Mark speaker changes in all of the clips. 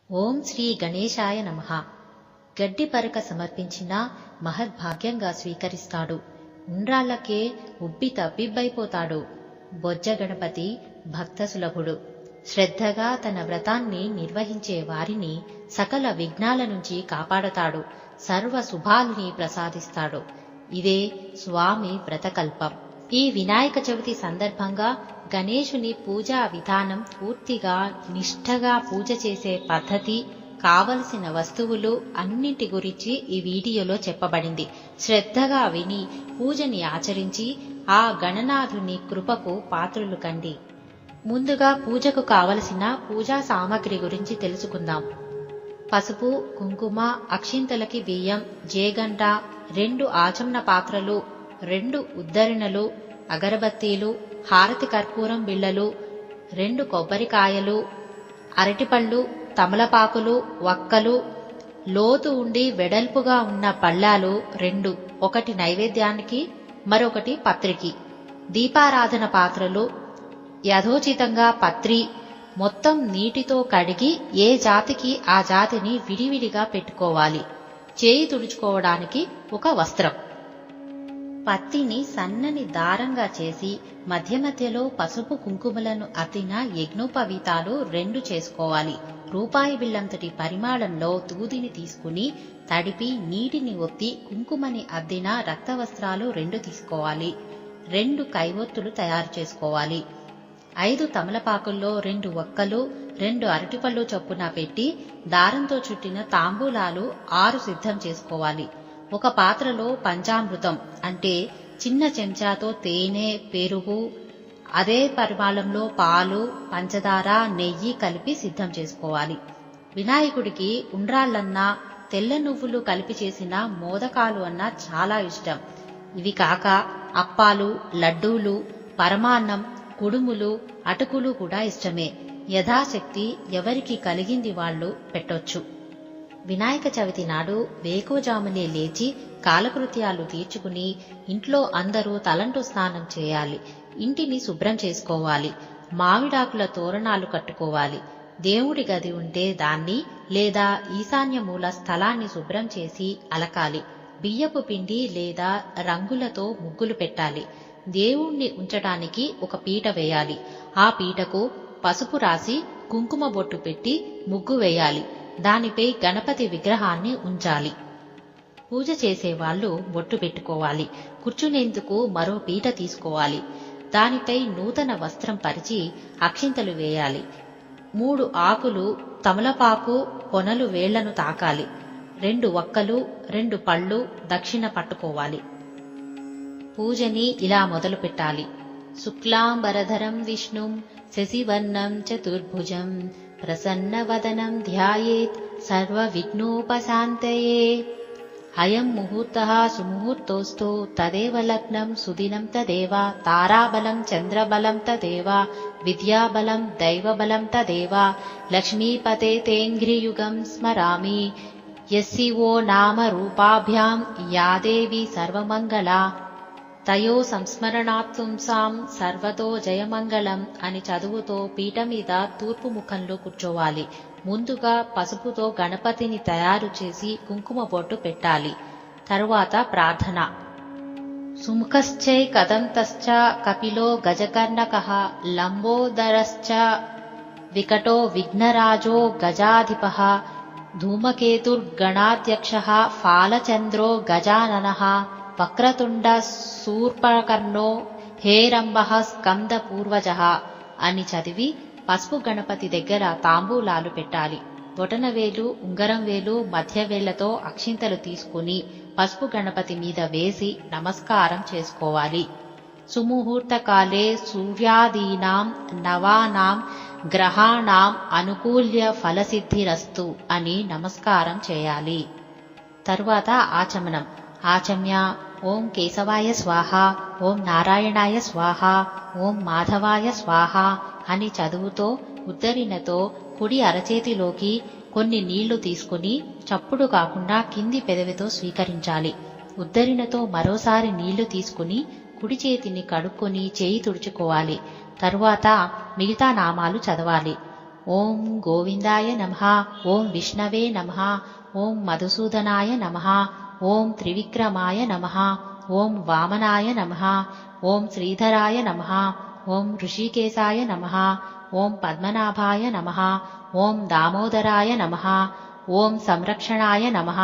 Speaker 1: ఓం శ్రీ గణేశాయ నమః. గడ్డి పరక సమర్పించిన మహద్భాగ్యంగా స్వీకరిస్తాడు. ఉండ్రాళ్లకే ఉబ్బి తబ్బిబ్బైపోతాడు. బొజ్జ గణపతి భక్త సులభుడు. శ్రద్ధగా తన వ్రతాన్ని నిర్వహించే వారిని సకల విఘ్నాల నుంచి కాపాడతాడు. సర్వ శుభాల్ని ప్రసాదిస్తాడు. ఇదే స్వామి వ్రతకల్పం. ఈ వినాయక చవితి సందర్భంగా గణేశుని పూజా విధానం, పూర్తిగా నిష్ఠగా పూజ చేసే పద్ధతి, కావలసిన వస్తువులు అన్నింటి గురించి ఈ వీడియోలో చెప్పబడింది. శ్రద్ధగా విని పూజని ఆచరించి ఆ గణనాథుని కృపకు పాత్రులు కండి. ముందుగా పూజకు కావలసిన పూజా సామగ్రి గురించి తెలుసుకుందాం. పసుపు, కుంకుమ, అక్షింతలకి బియ్యం, జేగంట, 2 ఆచమన పాత్రలు, 2 ఉద్దరణలు, అగరబత్తీలు, హారతి కర్పూరం బిళ్ళలు, 2 కొబ్బరికాయలు, అరటిపళ్ళు, తమలపాకులు, వక్కలు, లోతు ఉండి వెడల్పుగా ఉన్న పళ్ళాలు 2, ఒకటి నైవేద్యానికి, మరొకటి పత్రికి, దీపారాధన పాత్రలు, యథోచితంగా పత్రి, మొత్తం నీటితో కడిగి ఏ జాతికి ఆ జాతిని విడివిడిగా పెట్టుకోవాలి. చేయి తుడుచుకోవడానికి ఒక వస్త్రం. పత్తిని సన్నని దారంగా చేసి మధ్య మధ్యలో పసుపు కుంకుమలను అద్దిన యజ్ఞోపవీతాలు 2 చేసుకోవాలి. రూపాయి బిళ్ళంతటి పరిమాణంలో దూదిని తీసుకుని తడిపి నీటిని ఒత్తి కుంకుమని అద్దిన రక్తవస్త్రాలు 2 తీసుకోవాలి. 2 కైవొత్తులు తయారు చేసుకోవాలి. 5 తమలపాకుల్లో 2 వక్కలు, 2 అరటిపళ్ళు చొప్పున పెట్టి దారంతో చుట్టిన తాంబూలాలు 6 సిద్ధం చేసుకోవాలి. ఒక పాత్రలో పంచామృతం అంటే చిన్న చెంచాతో తేనె, పెరుగు, అదే పరిమాణంలో పాలు, పంచదార, నెయ్యి కలిపి సిద్ధం చేసుకోవాలి. వినాయకుడికి ఉండ్రాళ్ళన్నా, తెల్ల నువ్వులు కలిపి చేసిన మోదకాలు అన్నా చాలా ఇష్టం. ఇవి కాక అప్పాలు, లడ్డూలు, పరమాన్నం, కుడుములు, అటుకులు కూడా ఇష్టమే. యథాశక్తి ఎవరికి కలిగింది వాళ్ళు పెట్టొచ్చు. వినాయక చవితి నాడు వేకువజామునే లేచి కాలకృత్యాలు తీర్చుకుని ఇంట్లో అందరూ తలంటు స్నానం చేయాలి. ఇంటిని శుభ్రం చేసుకోవాలి. మామిడాకుల తోరణాలు కట్టుకోవాలి. దేవుడి గది ఉంటే దాన్ని లేదా ఈశాన్య మూల స్థలాన్ని శుభ్రం చేసి అలకాలి. బియ్యపు పిండి లేదా రంగులతో ముగ్గులు పెట్టాలి. దేవుణ్ణి ఉంచటానికి ఒక పీట వేయాలి. ఆ పీటకు పసుపు రాసి కుంకుమ బొట్టు పెట్టి ముగ్గు వేయాలి. దానిపై గణపతి విగ్రహాన్ని ఉంచాలి. పూజ చేసేవాళ్లు బొట్టు పెట్టుకోవాలి. కూర్చునేందుకు మరో పీట తీసుకోవాలి. దానిపై నూతన వస్త్రం పరిచి అక్షింతలు వేయాలి. 3 ఆకులు, తమలపాకు కొనలు వేళ్లను తాకాలి. 2 వక్కలు, 2 పళ్ళు దక్షిణ పట్టుకోవాలి. పూజని ఇలా మొదలు పెట్టాలి. శుక్లాంబరధరం విష్ణుం శశివర్ణం చతుర్భుజం ప్రసన్నవదనం ధ్యాయేత్ సర్వ విఘ్నోపశాంతయే. అయం ముహూర్తః సుముహూర్తోస్తు తదేవ లగ్నం సుదినం తదేవ తారాబలం చంద్రబలం తదేవ విద్యాబలం దైవబలం తదేవ లక్ష్మీపతే తేంఘ్రియుగం స్మరామి యస్సివో నామ రూపాభ్యాం యా దేవి సర్వమంగళా తయో సంస్మరణాత్పుంసాం సర్వతో జయమంగళం అని చదువుతో పీట మీద తూర్పు ముఖంలో కూర్చోవాలి. ముందుగా పసుపుతో గణపతిని తయారు చేసి కుంకుమ బొట్టు పెట్టాలి. తరువాత ప్రార్థన. సుముఖశ్చై కదంతశ్చ కపిలో గజకర్ణకః లంబోదరశ్చ వికటో విఘ్నరాజో గజాధిపః ధూమకేతుర్గణాధ్యక్షః ఫాలచంద్రో గజాననః వక్రతుండ శూర్పకర్ణో హేరంబః స్కంద పూర్వజః అని చదివి పసుపు గణపతి దగ్గర తాంబూలాలు పెట్టాలి. బొటనవేలు, ఉంగరం వేలు, మధ్య వేళ్లతో అక్షింతలు తీసుకుని పసుపు గణపతి మీద వేసి నమస్కారం చేసుకోవాలి. సుముహూర్తకాలే సూర్యాదీనాం నవానాం గ్రహాణాం అనుకూల్య ఫలసిద్ధిరస్తు అని నమస్కారం చేయాలి. తరువాత ఆచమనం. ఆచమ్య ఓం కేశవాయ స్వాహ, ఓం నారాయణాయ స్వాహ, ఓం మాధవాయ స్వాహ అని చదువుతో ఉద్దరినతో కుడి అరచేతిలోకి కొన్ని నీళ్లు తీసుకుని చప్పుడు కాకుండా కింది పెదవితో స్వీకరించాలి. ఉద్దరినతో మరోసారి నీళ్లు తీసుకుని కుడి చేతిని కడుక్కొని చేయి తుడుచుకోవాలి. తరువాత మిగతా నామాలు చదవాలి. ఓం గోవిందాయ నమః, ఓం విష్ణవే నమః, ఓం మధుసూదనాయ నమః, ఓం త్రివిక్రమాయ నమః, ఓం వామనాయ నమః, ఓం శ్రీధరాయ నమః, ఓం ఋషికేశాయ నమః, ఓం పద్మనాభాయ నమః, ఓం దామోదరాయ నమః, ఓం సంరక్షణాయ నమః,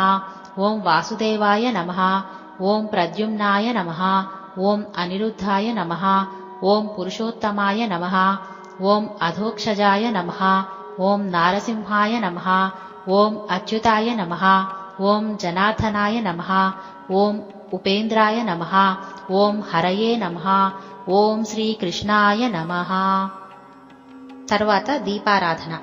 Speaker 1: ఓం వాసుదేవాయ నమః, ఓం ప్రద్యుమ్నాయ నమః, ఓం అనిరుద్ధాయ నమః, ఓం పురుషోత్తమాయ నమః, ఓం అధోక్షజాయ నమః, ఓం నారసింహాయ నమః, ఓం అచ్యుతాయ నమః, ఓం జనార్దనాయ నమః, ఓం ఉపేంద్రాయ నమః, ఓం హరయే నమః, ఓం శ్రీకృష్ణాయ నమః. తరువాత దీపారాధన.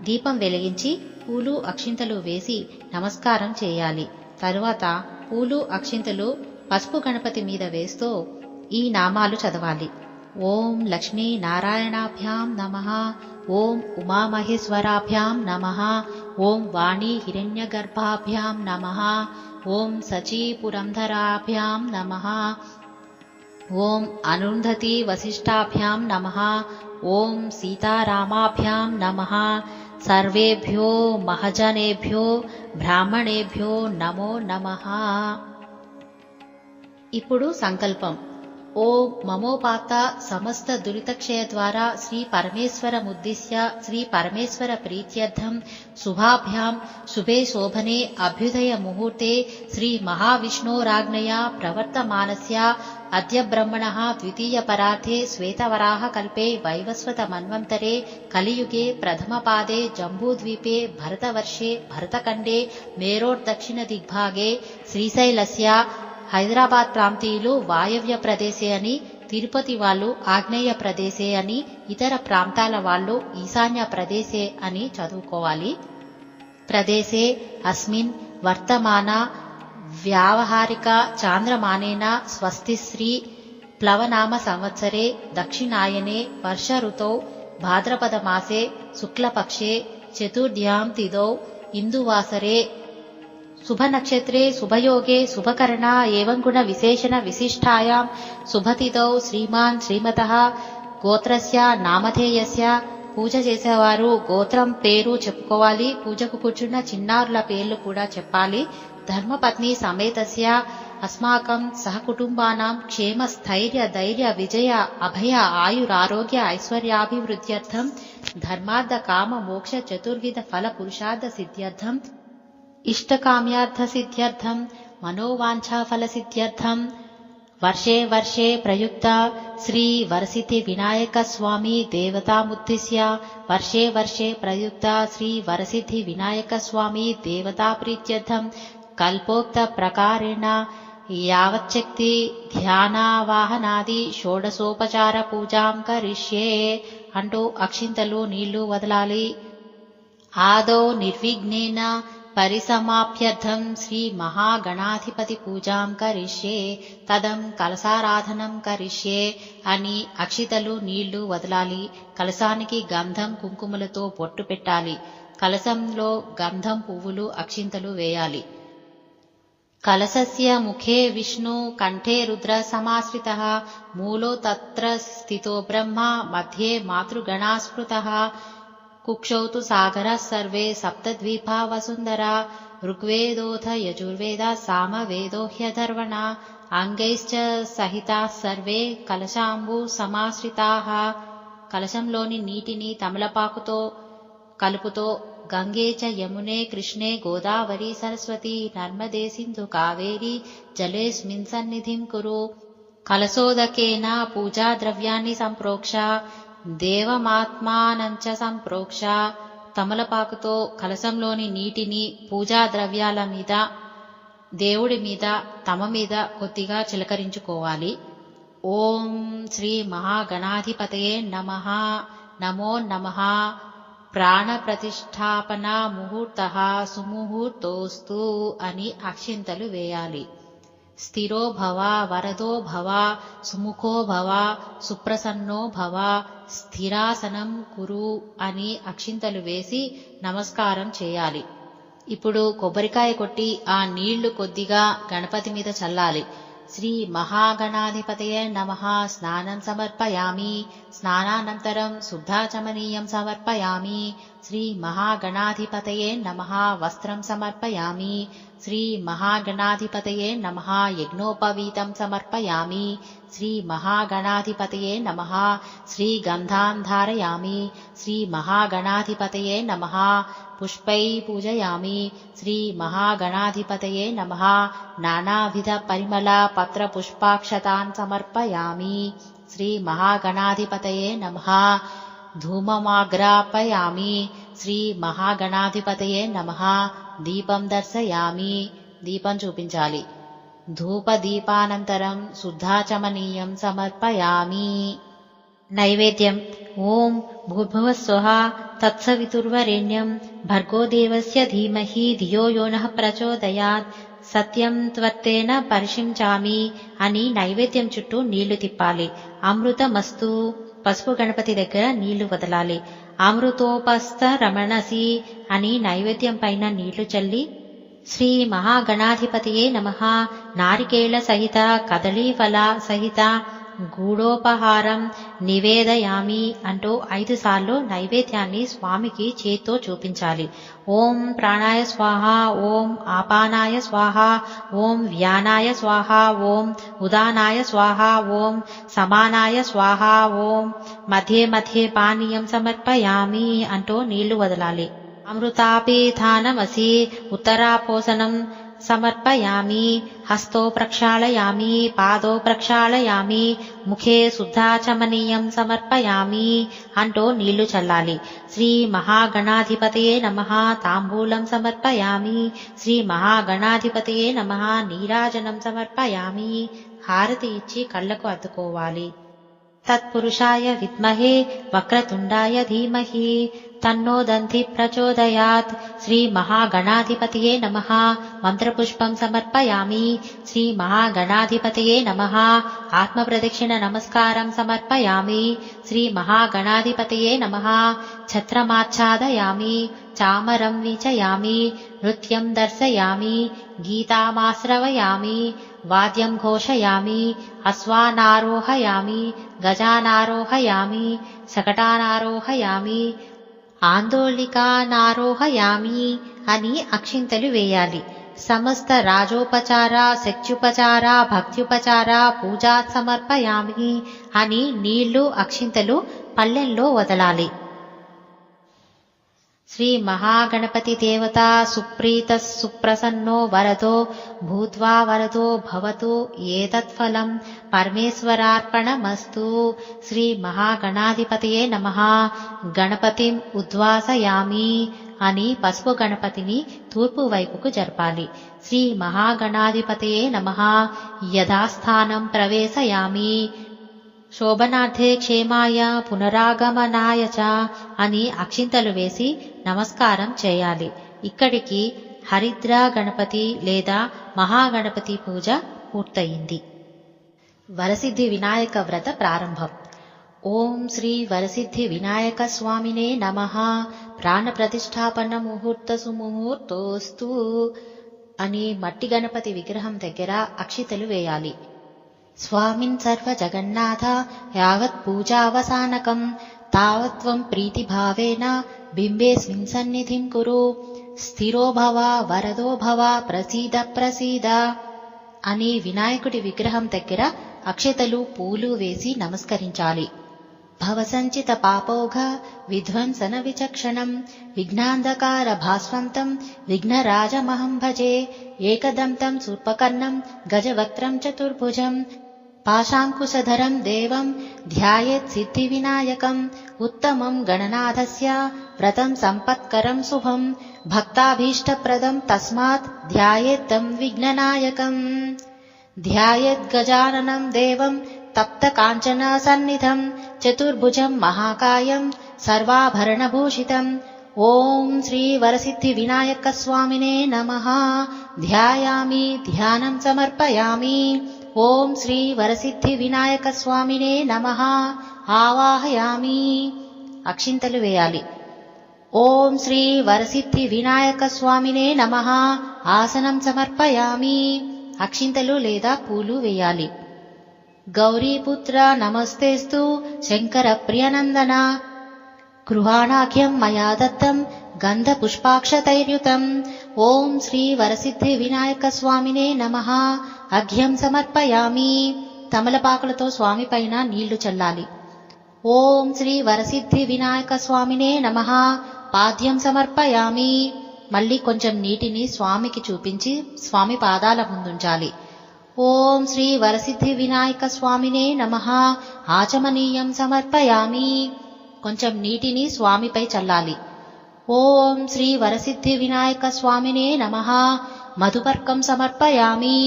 Speaker 1: దీపం వెలిగించి పూలు అక్షింతలు వేసి నమస్కారం చేయాలి. తరువాత పూలు అక్షింతలు పసుపు గణపతి మీద వేస్తూ ఈ నామాలు చదవాలి. ఓం లక్ష్మీ నారాయణాభ్యాం నమః, ఓం ఉమామహేశ్వరాభ్యాం నమః, ఓం వాణీ హిరణ్యగర్భాభ్యాం నమః, ఓం సచీ పురంధరాభ్యాం నమః, ఓం అరుంధతీ వశిష్టాభ్యాం నమః, ఓం సీతారామాభ్యాం నమః, సర్వేభ్యో మహజనేభ్యో బ్రాహ్మణేభ్యో నమో నమః. ఇప్పుడు సంకల్పం. ఓం మమోపాత సమస్త దురితక్షయ ద్వారా శ్రీ పరమేశ్వరముద్దిశ్య శ్రీ పరమేశ్వర ప్రీత్యర్థం శుభాభ్యాం శుభే శోభనే అభ్యుదయ ముహూర్తే శ్రీ మహావిష్ణోరాజ్ఞయా ప్రవర్తమానస్య అద్య బ్రహ్మణః ద్వితీయ పరార్థే శ్వేతవరాహ కల్పే వైవస్వత మన్వంతరే కలియుగే ప్రథమపాదే జంబూద్వీపే భరతవర్షే భరతఖండే మేరోర్దక్షిణ దిగ్భాగే శ్రీశైలస్య హైదరాబాద్ ప్రాంతీయులు వాయవ్య ప్రదేశే అని, తిరుపతి వాళ్ళు ఆగ్నేయ ప్రదేశే అని, ఇతర ప్రాంతాల వాళ్ళు ఈశాన్య ప్రదేశే అని చదువుకోవాలి. ప్రదేశే అస్మిన్ వర్తమాన వ్యావహారిక చాంద్రమానేన స్వస్తిశ్రీ ప్లవనామ సంవత్సరే దక్షిణాయనే వర్ష ఋతౌ భాద్రపద మాసే శుక్లపక్షే చతుర్థ్యాం తిథౌ ఇందువాసరే శుభనక్షత్రే శుభయోగే శుభకరణ ఏవం గుణ విశేషణ విశిష్టాయాం శుభతిథౌ శ్రీమాన్ శ్రీమతః గోత్రస్య నామధేయస్య. పూజ చేసేవారు గోత్రం పేరు చెప్పుకోవాలి. పూజకు కూర్చున్న చిన్నారుల పేర్లు కూడా చెప్పాలి. ధర్మపత్ని సమేతస్య అస్మాకం సహకుటుంబానాం క్షేమ స్థైర్య ధైర్య విజయ అభయ ఆయురారోగ్య ఐశ్వర్యాభివృద్ధ్యర్థం ధర్మార్థ కామ మోక్ష చతుర్విధ ఫల పురుషార్థ సిద్ధ్యర్థం ఇష్టకామ్యార్థ సిద్ధ్యర్థం మనోవాంఛా ఫల సిద్ధ్యర్థం వర్షే వర్షే ప్రయుక్త శ్రీ వరసిద్ధి వినాయక స్వామి దేవతాముద్దిశ్య వర్షే వర్షే ప్రయుక్త శ్రీ వరసిద్ధి వినాయక స్వామి దేవతా ప్రీత్యర్థం కల్పోక్త ప్రకారేణ యావచ్చక్తి ధ్యానావాహనాది షోడశోపచార పూజాం కరిష్యే అంటూ అక్షింతలు నీళ్లు వదలాలి. ఆదౌ నిర్విఘ్నేన పరిసమాప్యర్థం శ్రీ మహాగణాధిపతి పూజాం కరిష్యే తదం కలసారాధనం కరిష్యే అని అక్షితలు నీళ్లు వదలాలి. కలసానికి గంధం కుంకుమలతో బొట్టు పెట్టాలి. కలసంలో గంధం పువ్వులు అక్షింతలు వేయాలి. కలసస్య ముఖే విష్ణు కంఠే రుద్ర సమాశ్రితః మూలో తత్ర స్థితో బ్రహ్మ మధ్యే మాతృగణాస్మృతః కుక్షౌ తు సాగరః సర్వే సప్తద్వీపా వసుంధరా ఋగ్వేదోథ యజుర్వేద సామవేదో హ్యధర్వణ అంగైశ్చ సహితాః సర్వే కలశాంబు సమాశ్రితాః. కలశంలోని నీటిని తమలపాకుతో కలుపుతో గంగే చ యమునే కృష్ణే గోదావరి సరస్వతి నర్మదే సింధు కావేరి జలేస్మిన్ సన్నిధిం కురు. కలశోదకేన పూజా ద్రవ్యాన్ని సంప్రోక్ష దేవమాత్మానంచ సంప్రోక్ష. తమలపాకుతో కలశంలోని నీటిని పూజా ద్రవ్యాల మీద, దేవుడి మీద, తమ మీద కొద్దిగా చిలకరించుకోవాలి. ఓం శ్రీ మహాగణాధిపతయే నమః నమో నమః. ప్రాణ ప్రతిష్టాపన ముహూర్తః సుముహూర్తోస్తు అని అక్షింతలు వేయాలి. స్థిరో భవ వరదో భవ సుముఖో భవ సుప్రసన్నో భవ స్థిరాసనం కురు అని అక్షింతలు వేసి నమస్కారం చేయాలి. ఇప్పుడు కొబ్బరికాయ కొట్టి ఆ నీళ్లు కొద్దిగా గణపతి మీద చల్లాలి. శ్రీ మహాగణాధిపతయే నమః స్నానం సమర్పయామి. స్నానానంతరం శుద్ధాచమనీయం సమర్పయామి. శ్రీ మహాగణాధిపతయే నమః వస్త్రం సమర్పయామి. శ్రీ మహాగణాధిపతయే నమః యజ్ఞోపవీతం సమర్పయామి. శ్రీ మహాగణాధిపతయే నమః శ్రీగంధాన్ ధారయామి. శ్రీ మహాగణాధిపతయే నమః పుష్పై పూజయామి. శ్రీ మహాగణాధిపతయే నమః నానావిధ పరిమళ పత్ర పుష్పాక్షతాన్ సమర్పయామి. శ్రీ మహాగణాధిపతయే నమః ధూమమాగ్రాపయామి. శ్రీ మహాగణాధిపతయే నమః దీపం దర్శయామి. దీపం చూపించాలి. ధూపదీపానంతరం శుద్ధాచమనీయం సమర్పయామి. నైవేద్యం. ఓం భూర్భువస్వః తత్సవితుర్వరేణ్యం భర్గో దేవస్య ధీమహి ధియో యో నః ప్రచోదయాత్ సత్యం త్వత్తేన పరిశించామి అని నైవేద్యం చుట్టూ నీళ్లు తిప్పాలి. అమృతమస్తు. పసుపు గణపతి దగ్గర నీళ్లు వదలాలి. అమృతోపస్థ రమణసి అని నైవేద్యం పైన నీళ్లు చల్లి శ్రీ మహాగణాధిపతియే నమః నారికేళ సహిత కదళీఫల సహిత గూఢోపహారం నివేదయామి అంటూ 5 సార్లు నైవేద్యాన్ని స్వామికి చేత్తో చూపించాలి. ఓం ప్రాణాయ స్వాహ, ఓం ఆపానాయ స్వాహ, ఓం వ్యానాయ స్వాహ, ఓం ఉదానాయ స్వాహ, ఓం సమానాయ స్వాహ, ఓం మధ్యే మధ్యే పానీయం సమర్పయామి అంటూ నీళ్లు వదలాలి. అమృతాపీఠానమసి ఉత్తరాపోసనం సమర్పయామి. హస్తో ప్రక్షాళయామి. పాదో ప్రక్షాళయామి. ముఖే శుద్ధాచమనీయం సమర్పయామి అంటూ నీళ్లు చల్లాలి. శ్రీ మహాగణాధిపతయే నమః తాంబూలం సమర్పయామి. శ్రీ మహాగణాధిపతయే నమః నీరాజనం సమర్పయామి. హారతి ఇచ్చి కళ్లకు అద్దుకోవాలి. తత్పురుషాయ విద్మహే వక్రతుండాయ ధీమహి తన్నో దంతి ప్రచోదయాత్. శ్రీ మహాగణాధిపతయే నమః మంత్రపుష్పం సమర్పయామి. శ్రీ మహాగణాధిపతయే నమః ఆత్మప్రదక్షిణ నమస్కారం సమర్పయామి. శ్రీ మహాగణాధిపతయే నమః ఛత్రమాచ్ఛాదయామి. చామరం వీచయామి. నృత్యం దర్శయామి. గీతామాశ్రవయామి. వాద్యం ఘోషయామి. అశ్వానారోహయామి. గజానారోహయామి. శకటానారోహయామి. ఆందోళికానారోహయామి అని అక్షింతలు వేయాలి. సమస్త రాజోపచార శక్త్యుపచార భక్త్యుపచార పూజా సమర్పయామి అని నీళ్లు అక్షింతలు పళ్ళెంలో వదలాలి. శ్రీ మహాగణపతి దేవత సుప్రీత సుప్రసన్నో వరదో భూత్వా వరదో భవతు ఏతత్ఫలం పరమేశ్వరార్పణమస్తు. శ్రీ మహాగణాధిపతయే నమః గణపతిం ఉద్వాసయామి అని పసుపు గణపతిని తూర్పు వైపుకు జరపాలి. శ్రీ మహాగణాధిపతయే నమః యథాస్థానం ప్రవేశయామి. శోభనార్థే క్షేమాయ పునరాగమనాయ చ అని అక్షింతలు వేసి నమస్కారం చేయాలి. ఇక్కడికి హరిద్ర గణపతి లేదా మహాగణపతి పూజ పూర్తయింది. వరసిద్ధి వినాయక వ్రత ప్రారంభం. ఓం శ్రీ వరసిద్ధి వినాయక స్వామినే నమః. ప్రాణ ప్రతిష్టాపన ముహూర్త సుముహూర్తోస్తు అని మట్టి గణపతి విగ్రహం దగ్గర అక్షితలు వేయాలి. స్వామిన్ సర్వ జగన్నాథ యావత్ పూజావసానకం తావత్వం ప్రీతిభావేన బింబేస్మిన్ సన్నిధిం కురు. స్థిరో భవ వరదో భవ ప్రసీద ప్రసీద అని వినాయకుడి విగ్రహం దగ్గర అక్షతలు పూలు వేసి నమస్కరించాలి. భవసంచిత పాపౌఘ విధ్వంసన విచక్షణం విఘ్నాంధకార భాస్వంతం విఘ్నరాజమహం భజే. ఏకదంతం శూర్పకర్ణం గజవక్త్రం చతుర్భుజం పాశాంకుశధరం దేవం ధ్యాయేత్ సిద్ధి వినాయకం. ఉత్తమం గణనాథస్య వ్రతం సంపత్కరం శుభం భక్తాభీష్టప్రదం తస్మాత్ ధ్యాయేత్ తం విఘ్ననాయకం. ధ్యాయేత్ గజాననం దేవం తప్త కాంచన సన్నిధం చతుర్భుజం మహాకాయం సర్వాభరణభూషితం. ఓం శ్రీ వరసిద్ధి వినాయక స్వామినే నమః. ధ్యాయామి ధ్యానం సమర్పయామి. ఓం శ్రీ వరసిద్ధి వినాయక స్వామినే నమః. ఆవాహయామి. అక్షింతలు వేయాలి. ఓం శ్రీ వరసిద్ధి వినాయక స్వామినే నమః. ఆసనం సమర్పయామి. అక్షింతలు లేదా పూలు వేయాలి. గౌరీపుత్ర నమస్తేస్తు శంకర ప్రియనందన గృహాణాఖ్యం మయా దత్తం గంధ పుష్పాక్షతైర్యుతం. ఓం శ్రీ వరసిద్ధి వినాయక స్వామినే నమః. అర్ఘ్యం సమర్పయామి. తమలపాకులతో స్వామి పైన నీళ్లు చల్లాలి. ఓం శ్రీ వరసిద్ధి వినాయక స్వామినే నమః. పాద్యం సమర్పయామి. మళ్ళీ కొంచెం నీటిని స్వామికి చూపించి స్వామి పాదాల ముందుంచాలి. ఓం శ్రీ వరసిద్ధి వినాయక స్వామినే నమః. ఆచమనీయం సమర్పయామి. కొంచెం నీటిని స్వామిపై చల్లాలి. ఓం శ్రీ వరసిద్ధి వినాయక స్వామినే నమః. మధుపర్కం సమర్పయామి.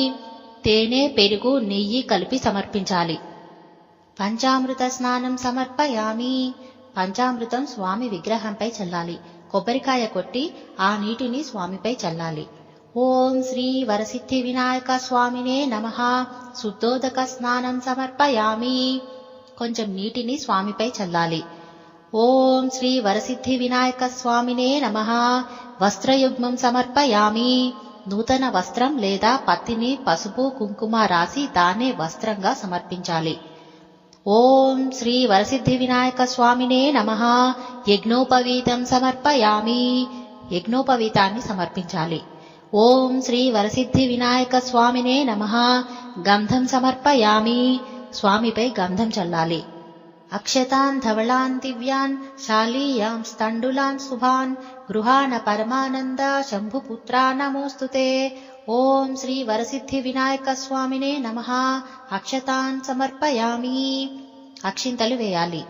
Speaker 1: తేనె, పెరుగు, నెయ్యి కలిపి సమర్పించాలి. పంచామృత స్నానం సమర్పయామి. పంచామృతం స్వామి విగ్రహంపై చల్లాలి. కొబ్బరికాయ కొట్టి ఆ నీటిని స్వామిపై చల్లాలి. ఓం శ్రీ వరసిద్ధి వినాయక స్వామినే నమః. శుద్ధోదక స్నానం సమర్పయామి. కొంచెం నీటిని స్వామిపై చల్లాలి. ఓం శ్రీ వరసిద్ధి వినాయక స్వామినే నమః. వస్త్రయుగ్మం సమర్పయామి. నూతన వస్త్రం లేదా పత్తిని పసుపు కుంకుమ రాసి దాన్నే వస్త్రంగా సమర్పించాలి. ఓం శ్రీ వరసిద్ధి వినాయక స్వామినే నమః. యజ్ఞోపవీతం సమర్పయామి. యజ్ఞోపవీతాన్ని సమర్పించాలి. ఓం శ్రీ వరసిద్ధి వినాయక స్వామినే నమః. గంధం సమర్పయామి. స్వామిపై గంధం చల్లాలి. అక్షతాన్ ధవళాన్ దివ్యాన్ శాలీయాం స్థండులాన్ శుభాన్ గృహాణ పరమానంద శంభుపుత్రా నమోస్తుతే. ఓం శ్రీ వరసిద్ధి వినాయక స్వామినే నమః. అక్షతాన్ సమర్పయామి. అక్షింతలు వేయాలి.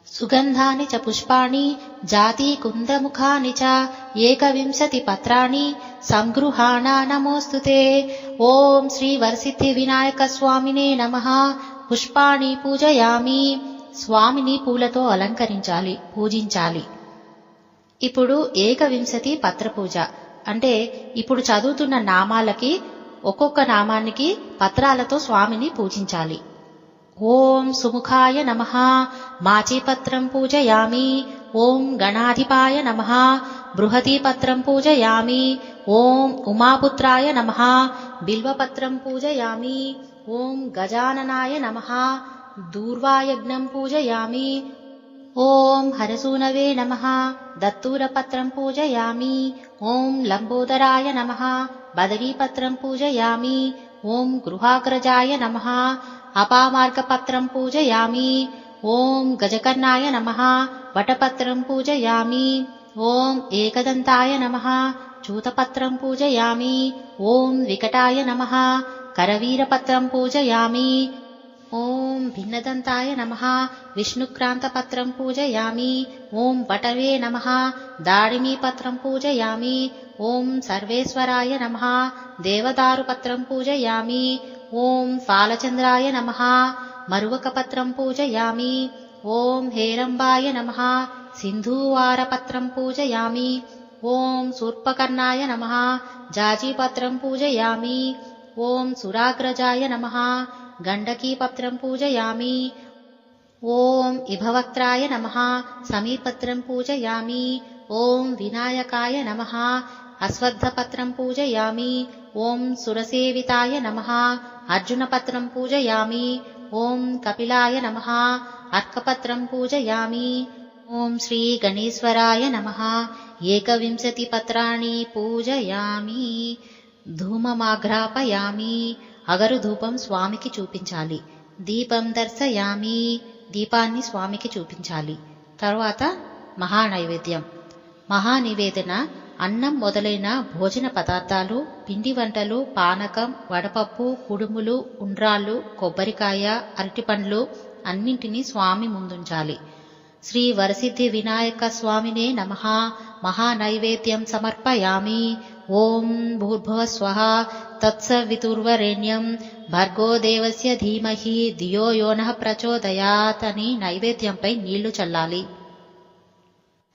Speaker 1: సుగంధాని చ పుష్పాణి జాతి కుందముఖాని చ ఏకవింశతి పత్రాణి సంగృహాణ నమోస్తుతే. ఓం శ్రీ వరసిద్ధి వినాయక స్వామినే నమః. పుష్పాణి పూజయామి. స్వామిని పూలతో అలంకరించాలి, పూజించాలి. ఇప్పుడు ఏకవింశతి పత్ర పూజ అంటే ఇప్పుడు చదువుతున్న నామాలకి ఒక్కొక్క నామానికి పత్రాలతో స్వామిని పూజించాలి. ఓం సుముఖాయ నమః. మాచీపత్రం పూజయామి. ఓం గణాధిపాయ నమః. బృహదీపత్రం పూజయామి. ఓం ఉమాపుత్రాయ నమః. బిల్వపత్రం పూజయామి. ఓం గజాననాయ నమః. దూర్వాయజ్ఞం పూజయామి. ఓం హరసూనవే నమః. దత్తూరపత్రం పూజయామి. ఓం లంబోదరాయ నమః. బదరీపత్రం పూజయామి. ఓం గృహాగ్రజాయ నమః. అపామార్గపత్రం పూజయామి. ఓం గజకర్ణాయ నమః. వటపత్రం పూజయామి. ఓం ఏకదంతాయ నమః. చూతపత్రం పూజయామి. ఓం వికటాయ నమః. కరవీరపత్రం పూజయామి. ఓం భిన్నదంతాయ నమః. విష్ణుక్రాంతపత్రం పూజయామి. ఓం వటవే నమః. దాడిమీపత్రం పూజయామి. ఓం సర్వేశ్వరాయ నమః. దేవదారుపత్రం పూజయామి. ఓం ఫాలచంద్రాయ నమః. మరువకపత్రం పూజయామి. ఓం హేరంబాయ నమః. సింధూవారపత్రం పూజయామి. ఓం శూర్పకర్ణాయ నమః. జాజీపత్రం పూజయామి. ఓం సురాగ్రజాయ నమః. గండకీపత్రం పూజయామి. ఓం ఇభవక్త్రాయ నమః. సమీపత్రం పూజయామి. ఓం వినాయకాయ నమః. అశ్వత్థపత్రం పూజయామి. ఓం సురసేవితాయ నమః. అర్జునపత్రం పూజయామి. ఓం కపిలాయ నమః. అర్కపత్రం పూజయామి. ఓం శ్రీ గణేశ్వరాయ నమః. ఏకవింశతి పత్రాణి పూజయామి. ధూమమాఘ్రాపయామి. అగరు ధూపం స్వామికి చూపించాలి. దీపం దర్శయామి. దీపాన్ని స్వామికి చూపించాలి. తరువాత మహానైవేద్యం. మహానివేదన అన్నం మొదలైన భోజన పదార్థాలు, పిండి వంటలు, పానకం, వడపప్పు, కుడుములు, ఉండ్రాళ్ళు, కొబ్బరికాయ, అరటిపండ్లు అన్నింటినీ స్వామి ముందుంచాలి. శ్రీ వరసిద్ధి వినాయక స్వామినే నమః. మహానైవేద్యం సమర్పయామి. ఓం భూర్భువః స్వః తత్సవితుర్వరేణ్యం భర్గో దేవస్య ధీమహి ధియో యో నః ప్రచోదయాత్ అని నైవేద్యంపై నీళ్లు చల్లాలి.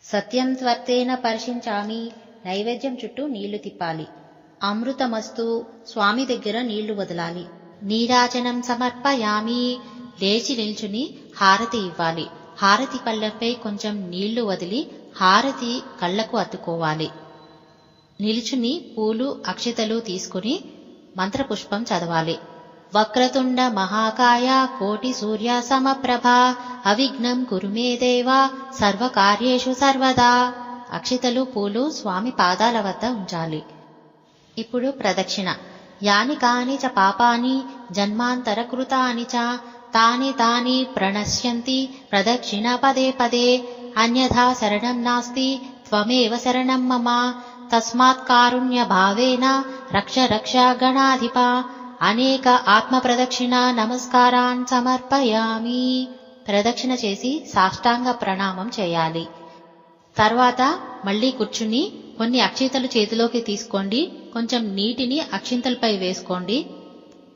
Speaker 1: సత్యం త్వర్తేన పరిశించామి. నైవేద్యం చుట్టూ నీళ్లు తిప్పాలి. అమృతమస్తు. స్వామి దగ్గర నీళ్లు వదలాలి. నీరాజనం సమర్పయామి. లేచి నిల్చుని హారతి ఇవ్వాలి. హారతి పళ్ళెంపై కొంచెం నీళ్లు వదిలి హారతి కళ్లకు అత్తుకోవాలి. నిలుచుని పూలు, అక్షతలు తీసుకుని మంత్రపుష్పం చదవాలి. వక్రతుండ మహాకాయ కోటి సూర్య సమప్రభ అవిఘ్నం కురు మే దేవ సర్వకార్యేషు సర్వదా. అక్షితలు పూలు స్వామి పాదాల వద్ద ఉంచాలి. ఇప్పుడు ప్రదక్షిణ. యాని కాని చ పాపాని జన్మాంతరకృతాని చ తాని తాని ప్రణశ్యంతి ప్రదక్షిణ పదే పదే. అన్యథా శరణం నాస్తి త్వమేవ శరణం మమ తస్మాత్ కారుణ్య భావేన రక్ష రక్ష గణాధిప. అనేక ఆత్మ ప్రదక్షిణ నమస్కారాన్ సమర్పయామి. ప్రదక్షిణ చేసి సాష్టాంగ ప్రణామం చేయాలి. తర్వాత మళ్లీ కూర్చుని కొన్ని అక్షింతలు చేతిలోకి తీసుకోండి. కొంచెం నీటిని అక్షింతలపై వేసుకోండి.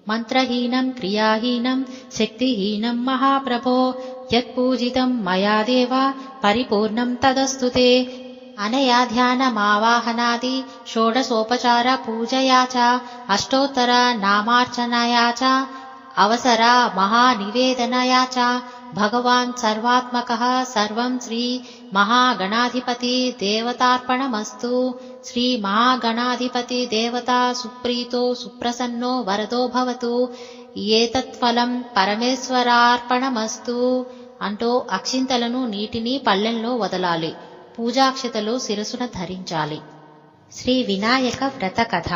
Speaker 1: మంత్రహీనం క్రియాహీనం శక్తిహీనం మహాప్రభో యత్పూజితం మయా దేవ పరిపూర్ణం తదస్తుతే. అనయా ధ్యానమావాహనాది షోడశోపచార పూజయా చ అష్టోత్తర నామార్చనయా చ అవసర మహానివేదనయా చ భగవాన్ సర్వాత్మకః సర్వం శ్రీ మహాగణాధిపతి దేవతార్పణమస్తు. శ్రీ మహాగణాధిపతి దేవతా సుప్రీతో సుప్రసన్నో వరదో భవతు. ఏతత్ఫలం పరమేశ్వరార్పణమస్తు అంటూ అక్షింతలను నీటిని పళ్ళెంలో వదలాలి. పూజాక్షతలు శిరసున ధరించాలి. శ్రీ వినాయక వ్రత కథ.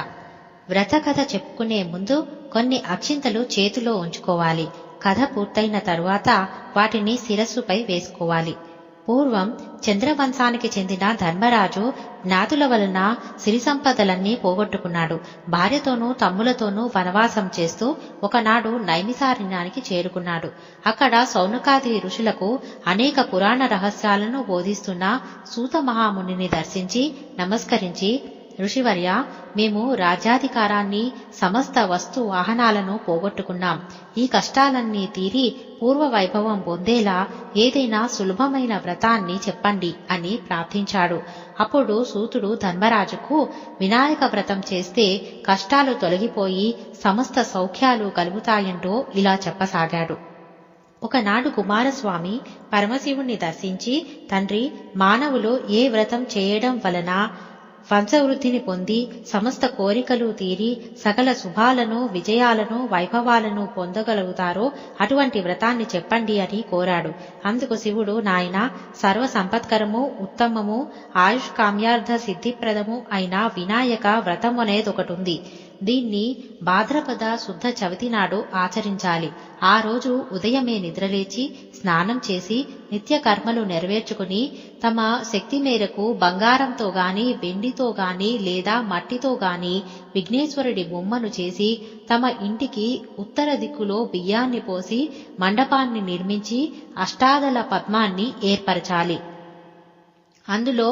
Speaker 1: వ్రత కథ చెప్పుకునే ముందు కొన్ని అక్షింతలు చేతిలో ఉంచుకోవాలి. కథ పూర్తయిన తరువాత వాటిని శిరస్సుపై వేసుకోవాలి. పూర్వం చంద్రవంశానికి చెందిన ధర్మరాజు జ్ఞాతుల వలన సిరి సంపదలన్నీ పోగొట్టుకున్నాడు. భార్యతోనూ తమ్ములతోనూ వనవాసం చేస్తూ ఒకనాడు నైమిసారణ్యానికి చేరుకున్నాడు. అక్కడ సౌనకాది ఋషులకు అనేక పురాణ రహస్యాలను బోధిస్తున్న సూత మహామునిని దర్శించి నమస్కరించి, ఋషివర్య, మేము రాజ్యాధికారాన్ని సమస్త వస్తు వాహనాలను పోగొట్టుకున్నాం. ఈ కష్టాలన్నీ తీరి పూర్వ వైభవం పొందేలా ఏదైనా సులభమైన వ్రతాన్ని చెప్పండి అని ప్రార్థించాడు. అప్పుడు సూతుడు ధర్మరాజుకు వినాయక వ్రతం చేస్తే కష్టాలు తొలగిపోయి సమస్త సౌఖ్యాలు కలుగుతాయంటూ ఇలా చెప్పసాగాడు. ఒకనాడు కుమారస్వామి పరమశివుణ్ణి దర్శించి, తండ్రి, మానవులు ఏ వ్రతం చేయడం వలన వంశవృద్ధిని పొంది సమస్త కోరికలు తీరి సకల శుభాలను విజయాలను వైభవాలను పొందగలుగుతారో అటువంటి వ్రతాన్ని చెప్పండి అని కోరాడు. అందుకు శివుడు, నాయన, సర్వ సంపత్కరము, ఉత్తమము, ఆయుష్కామ్యార్థ సిద్ధిప్రదము అయిన వినాయక వ్రతం అనేదొకటుంది. దీన్ని భాద్రపద శుద్ధ చవితి నాడు ఆచరించాలి. ఆ రోజు ఉదయమే నిద్రలేచి స్నానం చేసి నిత్య కర్మలు నెరవేర్చుకుని తమ శక్తి మేరకు బంగారంతో గాని వెండితో గాని లేదా మట్టితో గాని విఘ్నేశ్వరుడి బొమ్మను చేసి తమ ఇంటికి ఉత్తర దిక్కులో బియ్యాన్ని పోసి మండపాన్ని నిర్మించి అష్టాదళ పద్మాన్ని ఏర్పరచాలి. అందులో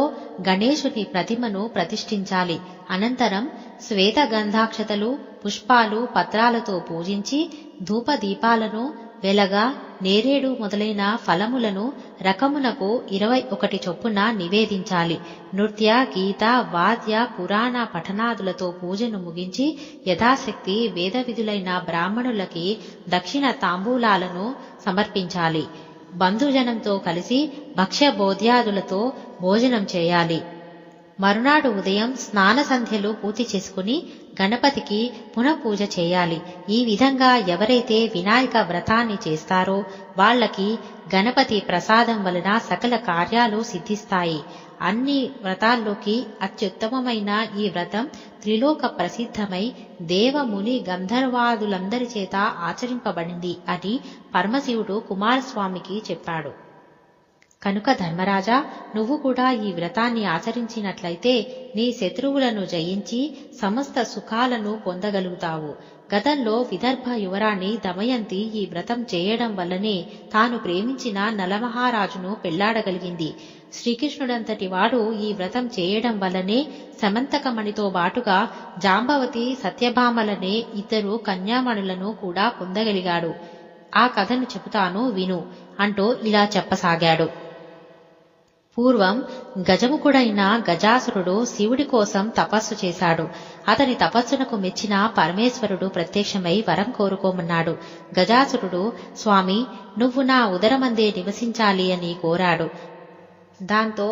Speaker 1: గణేశుని ప్రతిమను ప్రతిష్ఠించాలి. అనంతరం శ్వేత గంధాక్షతలు, పుష్పాలు, పత్రాలతో పూజించి ధూపదీపాలను వెలగా నేరేడు మొదలైన ఫలములను రకమునకు 21 చొప్పున నివేదించాలి. నృత్య, గీత, వాద్య, పురాణ పఠనాదులతో పూజను ముగించి యథాశక్తి వేద విధులైన బ్రాహ్మణులకి దక్షిణ తాంబూలాలను సమర్పించాలి. బంధుజనంతో కలిసి భక్ష్య భోజ్యాదులతో భోజనం చేయాలి. మరునాడు ఉదయం స్నాన సంధ్యలు పూర్తి చేసుకుని గణపతికి పునఃపూజ చేయాలి. ఈ విధంగా ఎవరైతే వినాయక వ్రతాన్ని చేస్తారో వాళ్లకి గణపతి ప్రసాదం వలన సకల కార్యాలు సిద్ధిస్తాయి. అన్ని వ్రతాల్లోకి అత్యుత్తమమైన ఈ వ్రతం త్రిలోక ప్రసిద్ధమై దేవముని గంధర్వాదులందరి చేత ఆచరింపబడింది అని పరమశివుడు కుమారస్వామికి చెప్పాడు. కనుక ధర్మరాజా, నువ్వు కూడా ఈ వ్రతాన్ని ఆచరించినట్లయితే నీ శత్రువులను జయించి సమస్త సుఖాలను పొందగలుగుతావు. గతంలో విదర్భ యువరాణి దమయంతి ఈ వ్రతం చేయడం వల్లనే తాను ప్రేమించిన నలమహారాజును పెళ్లాడగలిగింది. శ్రీకృష్ణుడంతటి వాడు ఈ వ్రతం చేయడం వల్లనే సమంతకమణితో బాటుగా జాంబవతి, సత్యభామలనే 2 కన్యామణులను కూడా పొందగలిగాడు. ఆ కథను చెబుతాను విను అంటూ ఇలా చెప్పసాగాడు. పూర్వం గజముఖుడైన గజాసురుడు శివుడి కోసం తపస్సు చేశాడు. అతని తపస్సునకు మెచ్చిన పరమేశ్వరుడు ప్రత్యక్షమై వరం కోరుకోమన్నాడు. గజాసురుడు, స్వామి, నువ్వు నా ఉదరమందే నివసించాలి అని కోరాడు. దాంతో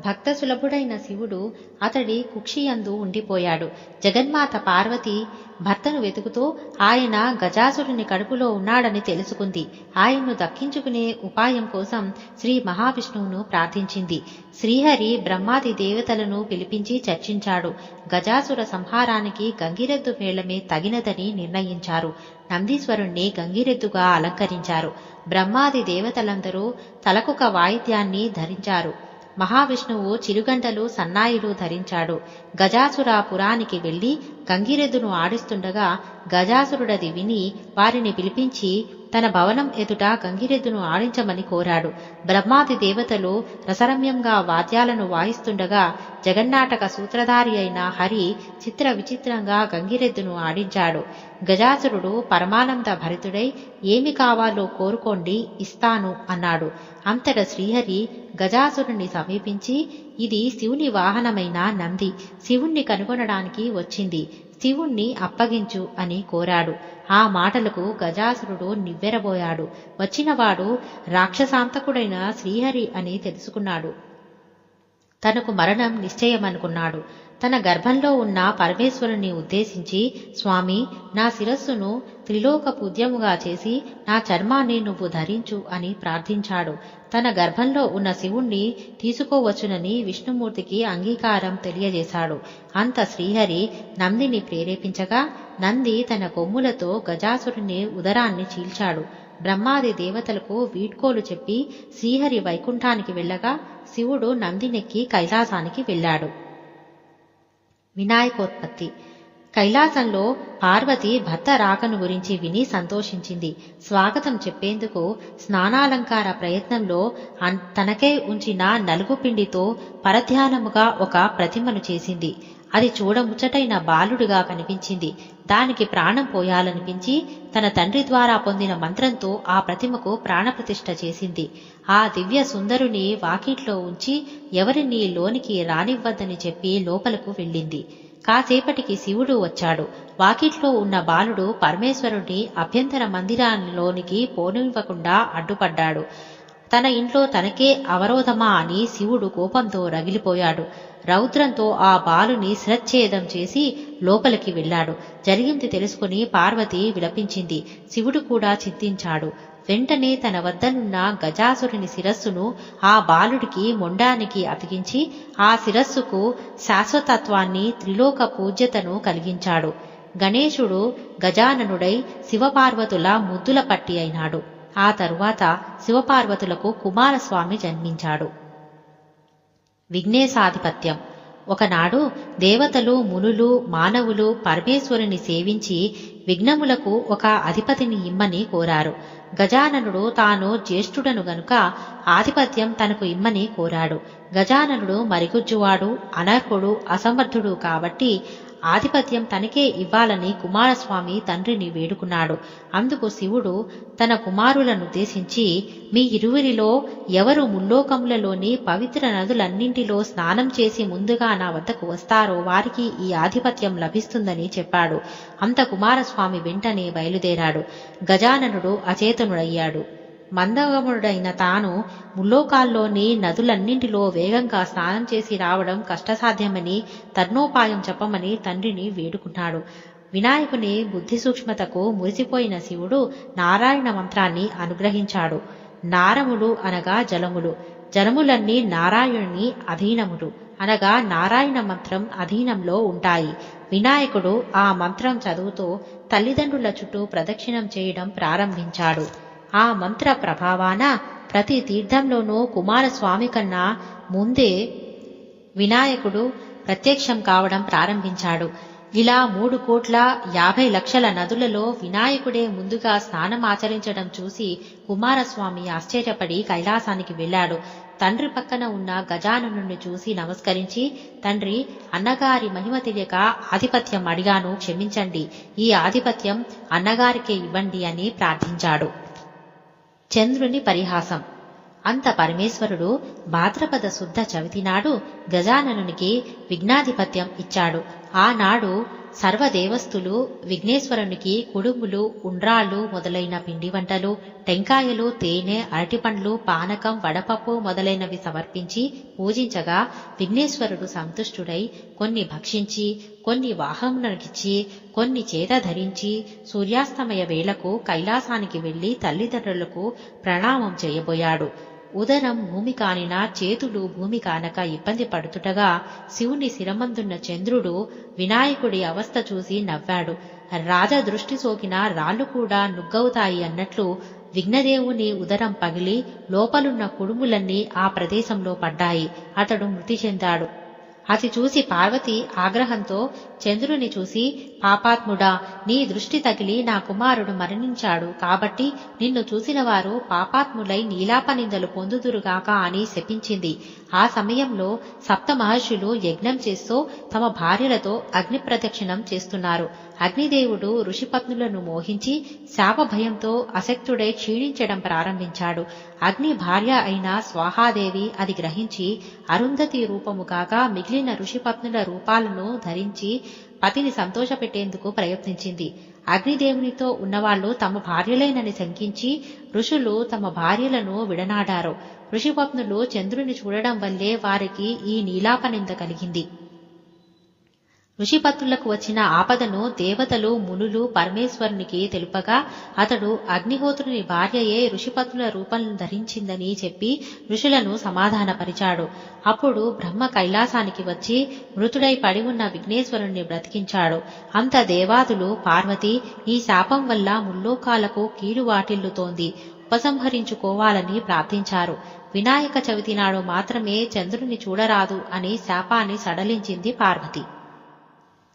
Speaker 1: భక్త సులభుడైన శివుడు అతడి కుక్షియందు ఉండిపోయాడు. జగన్మాత పార్వతి భర్తను వెతుకుతూ ఆయన గజాసురుని కడుపులో ఉన్నాడని తెలుసుకుంది. ఆయన్ను దక్కించుకునే ఉపాయం కోసం శ్రీ మహావిష్ణువును ప్రార్థించింది. శ్రీహరి బ్రహ్మాది దేవతలను పిలిపించి చర్చించాడు. గజాసుర సంహారానికి గంగిరెద్దు మేళమే తగినదని నిర్ణయించారు. నందీశ్వరుణ్ణి గంగిరెద్దుగా అలంకరించారు. బ్రహ్మాది దేవతలందరూ తలకొక వాయిద్యాన్ని ధరించారు. మహావిష్ణువు చిరుగంటలు సన్నాయిలు ధరించాడు. గజాసురాపురానికి వెళ్లి గంగిరెద్దును ఆడిస్తుండగా గజాసురుడది విని వారిని పిలిపించి తన భవనం ఎదుట గంగిరెద్దును ఆడించమని కోరాడు. బ్రహ్మాది దేవతలు రసరమ్యంగా వాద్యాలను వాయిస్తుండగా జగన్నాటక సూత్రధారి అయిన హరి చిత్ర విచిత్రంగా గంగిరెద్దును ఆడించాడు. గజాసురుడు పరమానంద భరితుడై ఏమి కావాలో కోరుకోండి ఇస్తాను అన్నాడు. అంతట శ్రీహరి గజాసురుణ్ణి సమీపించి ఇది శివుని వాహనమైన నంది శివుణ్ణి కనుగొనడానికి వచ్చింది, శివుణ్ణి అప్పగించు అని కోరాడు. ఆ మాటలకు గజాసురుడు నివ్వెరబోయాడు. వచ్చినవాడు రాక్షసాంతకుడైన శ్రీహరి అని తెలుసుకున్నాడు. తనకు మరణం నిశ్చయమనుకున్నాడు. తన గర్భంలో ఉన్న పరమేశ్వరుని ఉద్దేశించి స్వామి, నా శిరస్సును త్రిలోక పూజ్యముగా చేసి నా చర్మాన్ని నువ్వు ధరించు అని ప్రార్థించాడు. తన గర్భంలో ఉన్న శివుణ్ణి తీసుకోవచ్చునని విష్ణుమూర్తికి అంగీకారం తెలియజేశాడు. అంత శ్రీహరి నందిని ప్రేరేపించగా నంది తన కొమ్ములతో గజాసురుని ఉదరాన్ని చీల్చాడు. బ్రహ్మాది దేవతలకు వీడ్కోలు చెప్పి శ్రీహరి వైకుంఠానికి వెళ్ళగా శివుడు నందినెక్కి కైలాసానికి వెళ్ళాడు. వినాయకోత్పత్తి. కైలాసంలో పార్వతి భర్త రాకను గురించి విని సంతోషించింది. స్వాగతం చెప్పేందుకు స్నానాలంకార ప్రయత్నంలో తనకై ఉంచిన నలుగుపిండితో పరధ్యానముగా ఒక ప్రతిమను చేసింది. అది చూడముచ్చటైన బాలుడిగా కనిపించింది. దానికి ప్రాణం పోయాలనిపించి తన తండ్రి ద్వారా పొందిన మంత్రంతో ఆ ప్రతిమకు ప్రాణప్రతిష్ఠ చేసింది. ఆ దివ్య సుందరుని వాకిట్లో ఉంచి ఎవరినీ లోనికి రానివ్వద్దని చెప్పి లోపలకు వెళ్ళింది. కాసేపటికి శివుడు వచ్చాడు. వాకిట్లో ఉన్న బాలుడు పరమేశ్వరుడి అభ్యంతర మందిరాల్లోనికి పోనివ్వకుండా అడ్డుపడ్డాడు. తన ఇంట్లో తనకే అవరోధమా అని శివుడు కోపంతో రగిలిపోయాడు. రౌద్రంతో ఆ బాలుని శిరచ్ఛేదం చేసి లోపలికి వెళ్ళాడు. జరిగింది తెలుసుకుని పార్వతి విలపించింది. శివుడు కూడా చింతించాడు. వెంటనే తన వద్దనున్న గజాసురుని శిరస్సును ఆ బాలుడికి మొండానికి అతికించి ఆ శిరస్సుకు శాశ్వతత్వాన్ని త్రిలోక పూజ్యతను కలిగించాడు. గణేశుడు గజాననుడై శివపార్వతుల ముద్దుల పట్టి అయినాడు. ఆ తరువాత శివపార్వతులకు కుమారస్వామి జన్మించాడు. విఘ్నేశాధిపత్యం. ఒకనాడు దేవతలు, మునులు, మానవులు పరమేశ్వరుని సేవించి విఘ్నములకు ఒక అధిపతిని ఇమ్మని కోరారు. గజాననుడు తాను జ్యేష్ఠుడను గనుక ఆధిపత్యం తనకు ఇమ్మని కోరాడు. గజాననుడు మరిగుజ్జువాడు, అనర్హుడు, అసమర్థుడు కాబట్టి ఆధిపత్యం తనకే ఇవ్వాలని కుమారస్వామి తండ్రిని వేడుకున్నాడు. అందుకు శివుడు తన కుమారులనుద్దేశించి మీ ఇరువురిలో ఎవరు ముల్లోకములలోని పవిత్ర నదులన్నింటిలో స్నానం చేసి ముందుగా నా వద్దకు వస్తారో వారికి ఈ ఆధిపత్యం లభిస్తుందని చెప్పాడు. అంత కుమారస్వామి వెంటనే బయలుదేరాడు. గజాననుడు అచేతనుడయ్యాడు. మందగముడైన తాను ముల్లోకాల్లోని నదులన్నింటిలో వేగంగా స్నానం చేసి రావడం కష్టసాధ్యమని తర్నోపాయం చెప్పమని తండ్రిని వేడుకున్నాడు. వినాయకుని బుద్ధి సూక్ష్మతకు మురిసిపోయిన శివుడు నారాయణ మంత్రాన్ని అనుగ్రహించాడు. నారములు అనగా జలములు, జలములన్నీ నారాయణుని అధీనములు అనగా నారాయణ మంత్రం అధీనంలో ఉంటాయి. వినాయకుడు ఆ మంత్రం చదువుతూ తల్లిదండ్రుల చుట్టూ ప్రదక్షిణం చేయడం ప్రారంభించాడు. ఆ మంత్ర ప్రభావాన ప్రతి తీర్థంలోనూ కుమారస్వామి కన్నా ముందే వినాయకుడు ప్రత్యక్షం కావడం ప్రారంభించాడు. ఇలా 3,50,00,000 నదులలో వినాయకుడే ముందుగా స్నానం ఆచరించడం చూసి కుమారస్వామి ఆశ్చర్యపడి కైలాసానికి వెళ్ళాడు. తండ్రి పక్కన ఉన్న గజాననుని చూసి నమస్కరించి, తండ్రి, అన్నగారి మహిమ తెలియక ఆధిపత్యం అడిగాను, క్షమించండి, ఈ ఆధిపత్యం అన్నగారికే ఇవ్వండి అని ప్రార్థించాడు. చంద్రుని పరిహాసం. అంత పరమేశ్వరుడు భాద్రపద శుద్ధ చవితి నాడు గజాననునికి విఘ్నాధిపత్యం ఇచ్చాడు. ఆనాడు సర్వదేవస్థులు విఘ్నేశ్వరునికి కుడుములు, ఉండ్రాళ్ళు మొదలైన పిండి వంటలు, టెంకాయలు, తేనె, అరటిపండ్లు, పానకం, వడపప్పు మొదలైనవి సమర్పించి పూజించగా విఘ్నేశ్వరుడు సంతుష్టుడై కొన్ని భక్షించి, కొన్ని వాహనమునకిచ్చి, కొన్ని చేత ధరించి సూర్యాస్తమయ వేళకు కైలాసానికి వెళ్లి తల్లిదండ్రులకు ప్రణామం చేయబోయాడు. ఉదరం భూమి కానినా చేతులు భూమి కానక ఇబ్బంది పడుతుండగా శివుని శిరమందున్న చంద్రుడు వినాయకుడి అవస్థ చూసి నవ్వాడు. రాజ దృష్టి సోకిన రాళ్లు కూడా నుగ్గవుతాయి అన్నట్లు విఘ్నదేవుని ఉదరం పగిలి లోపలున్న కుడుములన్నీ ఆ ప్రదేశంలో పడ్డాయి. అతడు మృతి చెందాడు. అది చూసి పార్వతి ఆగ్రహంతో చంద్రుని చూసి, పాపాత్ముడా, నీ దృష్టి తగిలి నా కుమారుడు మరణించాడు కాబట్టి నిన్ను చూసిన వారు పాపాత్ములై నీలాపనిందలు పొందుదురుగాక అని శపించింది. ఆ సమయంలో సప్త మహర్షులు యజ్ఞం చేస్తూ తమ భార్యలతో అగ్ని ప్రదక్షిణం చేస్తున్నారు. అగ్నిదేవుడు ఋషిపత్నులను మోహించి శాపభయంతో అశక్తుడై క్షీణించడం ప్రారంభించాడు. అగ్ని భార్య అయిన స్వాహాదేవి అది గ్రహించి అరుంధతి రూపముగాక మిగిలిన ఋషిపత్నుల రూపాలను ధరించి పతిని సంతోషపెట్టేందుకు ప్రయత్నించింది. అగ్నిదేవునితో ఉన్నవాళ్లు తమ భార్యలేనని శంకించి ఋషులు తమ భార్యలను విడనాడారు. ఋషిపత్నులు చంద్రుని చూడడం వల్లే వారికి ఈ నీలాపనింద కలిగింది. ఋషిపత్నులకు వచ్చిన ఆపదను దేవతలు, మునులు పరమేశ్వరునికి తెలుపగా అతడు అగ్నిహోత్రుని భార్యయే ఋషిపత్నుల రూపం ధరించిందని చెప్పి ఋషులను సమాధానపరిచాడు. అప్పుడు బ్రహ్మ కైలాసానికి వచ్చి మృతుడై పడి ఉన్న విఘ్నేశ్వరుణ్ణి బ్రతికించాడు. అంత దేవాదులు పార్వతి, ఈ శాపం వల్ల ముల్లోకాలకు కీడు వాటిల్లుతోంది, ఉపసంహరించుకోవాలని ప్రార్థించారు. వినాయక చవితి నాడు మాత్రమే చంద్రుని చూడరాదు అని శాపాన్ని సడలించింది పార్వతి.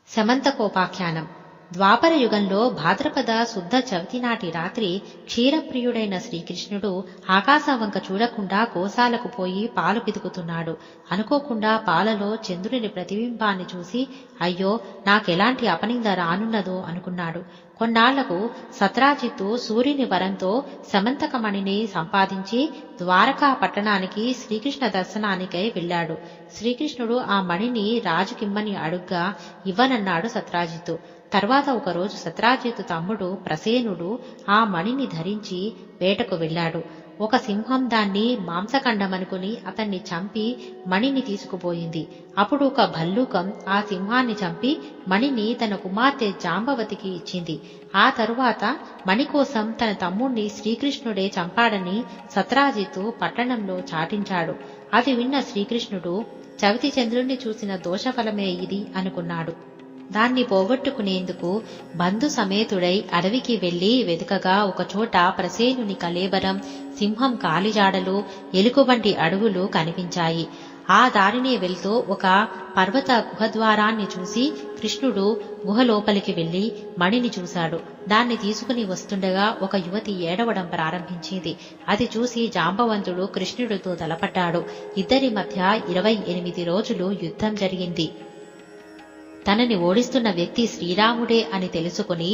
Speaker 1: సమంతకోపాఖ్యానం. ద్వాపర యుగంలో భాద్రపద శుద్ధ చవితి నాటి రాత్రి క్షీరప్రియుడైన శ్రీకృష్ణుడు ఆకాశం వంక చూడకుండా గోశాలకు పోయి పాలు పితుకుతున్నాడు. అనుకోకుండా పాలలో చంద్రుని ప్రతిబింబాన్ని చూసి అయ్యో, నాకెలాంటి అపనింద రానున్నదో అనుకున్నాడు. కొన్నాళ్లకు సత్రాజిత్తు సూర్యుని వరంతో సమంతకమణిని సంపాదించి ద్వారకా పట్టణానికి శ్రీకృష్ణ దర్శనానికై వెళ్లాడు. శ్రీకృష్ణుడు ఆ మణిని రాజుకిమ్మని అడుగ్గా ఇవ్వనన్నాడు సత్రాజిత్తు. తర్వాత ఒకరోజు సత్రాజిత్తు తమ్ముడు ప్రసేనుడు ఆ మణిని ధరించి వేటకు వెళ్లాడు. ఒక సింహం దాన్ని మాంసఖండమనుకుని అతన్ని చంపి మణిని తీసుకుపోయింది. అప్పుడు ఒక భల్లూకం ఆ సింహాన్ని చంపి మణిని తన కుమార్తె జాంబవతికి ఇచ్చింది. ఆ తరువాత మణి కోసం తన తమ్ముణ్ణి శ్రీకృష్ణుడే చంపాడని సత్రాజిత్తు పట్టణంలో చాటించాడు. అది విన్న శ్రీకృష్ణుడు చవితి చంద్రుణ్ణి చూసిన దోషఫలమే ఇది అనుకున్నాడు. దాన్ని పోగొట్టుకునేందుకు బంధు సమేతుడై అడవికి వెళ్లి వెతుకగా ఒకచోట ప్రసేనుని కళేబరం, సింహం కాలిజాడలు, ఎలుగుబంటి అడుగులు కనిపించాయి. ఆ దారినే వెళ్తూ ఒక పర్వత గుహద్వారాన్ని చూసి కృష్ణుడు గుహలోపలికి వెళ్లి మణిని చూశాడు. దాన్ని తీసుకుని వస్తుండగా ఒక యువతి ఏడవడం ప్రారంభించింది. అది చూసి జాంబవంతుడు కృష్ణుడితో తలపడ్డాడు. ఇద్దరి మధ్య 28 రోజులు యుద్ధం జరిగింది. తనని ఓడిస్తున్న వ్యక్తి శ్రీరాముడే అని తెలుసుకుని,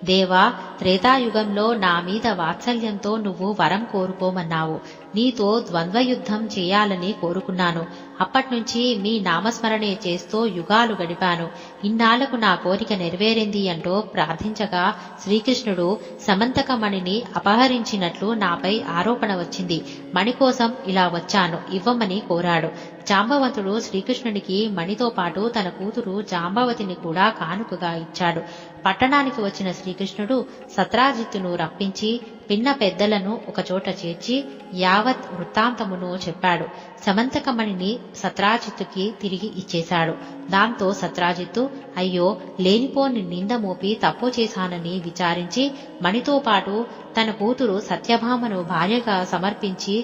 Speaker 1: దేవా, త్రేతాయుగంలో నా మీద వాత్సల్యంతో నువ్వు వరం కోరుకోమన్నావు. నీతో ద్వంద్వయుద్ధం చేయాలని కోరుకున్నాను. అప్పట్నుంచి మీ నామస్మరణే చేస్తూ యుగాలు గడిపాను. ఇన్నాళ్లకు నా కోరిక నెరవేరింది అంటూ ప్రార్థించగా శ్రీకృష్ణుడు సమంతకమణిని అపహరించినట్లు నాపై ఆరోపణ వచ్చింది. మణి కోసం ఇలా వచ్చాను, ఇవ్వమని కోరాడు. జాంబవంతుడు శ్రీకృష్ణునికి మణితో పాటు తన కూతురు జాంబవతిని కూడా కానుకగా ఇచ్చాడు. పట్టణానికి వచ్చిన శ్రీకృష్ణుడు సత్రాజిత్తును రప్పించి పిన్న పెద్దలను ఒకచోట చేర్చి యావత్ వృత్తాంతమును చెప్పాడు. సమంతకమణిని సత్రాజిత్తుకి తిరిగి ఇచ్చేశాడు. దాంతో సత్రాజిత్తు అయ్యో, లేనిపోని నింద మోపి తప్పు చేశానని విచారించి మణితో పాటు తన కూతురు సత్యభామను భార్యగా సమర్పించి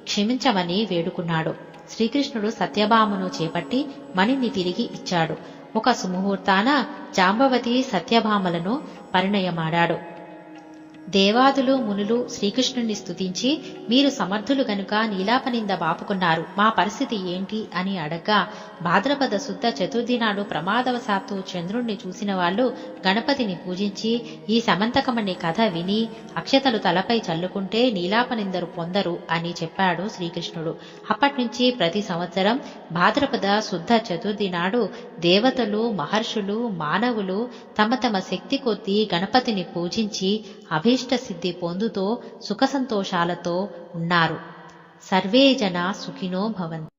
Speaker 1: క్షమించమని వేడుకున్నాడు. శ్రీకృష్ణుడు సత్యభామను చేపట్టి మణిని తిరిగి ఇచ్చాడు. ఒక సుముహూర్తాన జాంబవతి సత్యభామలను పరిణయమాడాడు. దేవాదులు మునులు శ్రీకృష్ణుణ్ణి స్తుతించి, మీరు సమర్థులు గనుక నీలాపనింద బాపుకున్నారు, మా పరిస్థితి ఏంటి అని అడగ్గా, భాద్రపద శుద్ధ చతుర్థి నాడు ప్రమాదవశాత్తు చంద్రుణ్ణి చూసిన వాళ్ళు గణపతిని పూజించి ఈ సమంతకమణి కథ విని అక్షతలు తలపై చల్లుకుంటే నీలాపనిందరు పొందరు అని చెప్పాడు శ్రీకృష్ణుడు. అప్పట్నుంచి ప్రతి సంవత్సరం భాద్రపద శుద్ధ చతుర్థి నాడు దేవతలు, మహర్షులు, మానవులు తమ తమ శక్తి కొద్దీ గణపతిని పూజించి అభీష్ట సిద్ధి పొందుతూ సుఖ సంతోషాలతో ఉన్నారు. సర్వే జనా సుఖినో భవంతు.